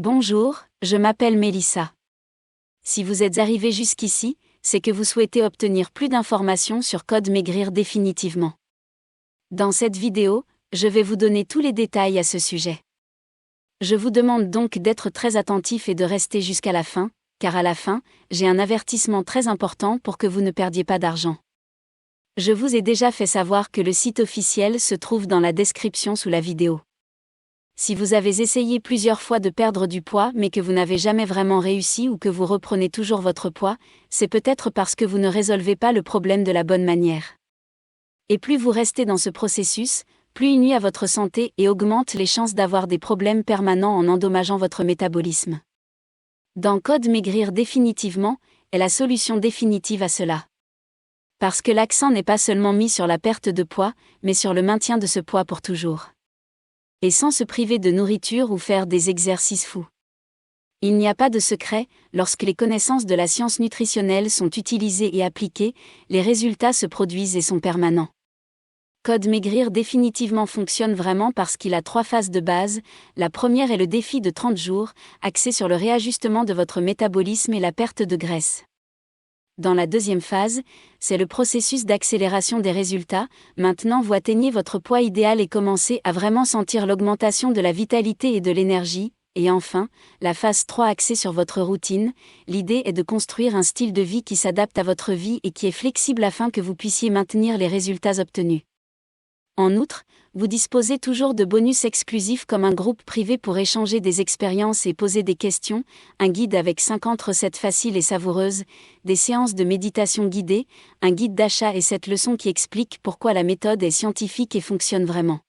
Bonjour, je m'appelle Mélissa. Si vous êtes arrivé jusqu'ici, c'est que vous souhaitez obtenir plus d'informations sur Code Maigrir définitivement. Dans cette vidéo, je vais vous donner tous les détails à ce sujet. Je vous demande donc d'être très attentif et de rester jusqu'à la fin, car à la fin, j'ai un avertissement très important pour que vous ne perdiez pas d'argent. Je vous ai déjà fait savoir que le site officiel se trouve dans la description sous la vidéo. Si vous avez essayé plusieurs fois de perdre du poids mais que vous n'avez jamais vraiment réussi ou que vous reprenez toujours votre poids, c'est peut-être parce que vous ne résolvez pas le problème de la bonne manière. Et plus vous restez dans ce processus, plus il nuit à votre santé et augmente les chances d'avoir des problèmes permanents en endommageant votre métabolisme. Dans Code Maigrir définitivement est la solution définitive à cela. Parce que l'accent n'est pas seulement mis sur la perte de poids, mais sur le maintien de ce poids pour toujours. Et sans se priver de nourriture ou faire des exercices fous. Il n'y a pas de secret, lorsque les connaissances de la science nutritionnelle sont utilisées et appliquées, les résultats se produisent et sont permanents. Code Maigrir définitivement fonctionne vraiment parce qu'il a 3 phases de base. La première est le défi de 30 jours, axé sur le réajustement de votre métabolisme et la perte de graisse. Dans la deuxième phase, c'est le processus d'accélération des résultats. Maintenant vous atteignez votre poids idéal et commencez à vraiment sentir l'augmentation de la vitalité et de l'énergie. Et enfin, la phase 3 axée sur votre routine. L'idée est de construire un style de vie qui s'adapte à votre vie et qui est flexible afin que vous puissiez maintenir les résultats obtenus. En outre, vous disposez toujours de bonus exclusifs comme un groupe privé pour échanger des expériences et poser des questions, un guide avec 50 recettes faciles et savoureuses, des séances de méditation guidée, un guide d'achat et 7 leçons qui expliquent pourquoi la méthode est scientifique et fonctionne vraiment.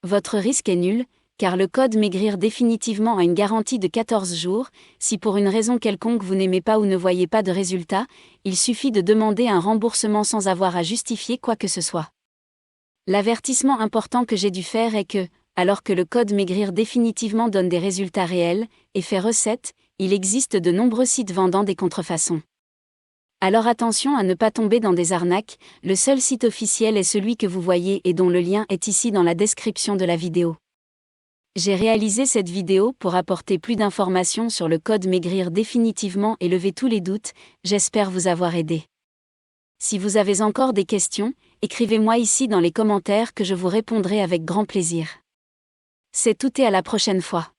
Votre risque est nul, car le code Maigrir définitivement a une garantie de 14 jours. Si pour une raison quelconque vous n'aimez pas ou ne voyez pas de résultat, il suffit de demander un remboursement sans avoir à justifier quoi que ce soit. L'avertissement important que j'ai dû faire est que, alors que le code Maigrir définitivement donne des résultats réels, et fait recette, il existe de nombreux sites vendant des contrefaçons. Alors attention à ne pas tomber dans des arnaques, le seul site officiel est celui que vous voyez et dont le lien est ici dans la description de la vidéo. J'ai réalisé cette vidéo pour apporter plus d'informations sur le code Maigrir définitivement et lever tous les doutes, j'espère vous avoir aidé. Si vous avez encore des questions, écrivez-moi ici dans les commentaires que je vous répondrai avec grand plaisir. C'est tout et à la prochaine fois.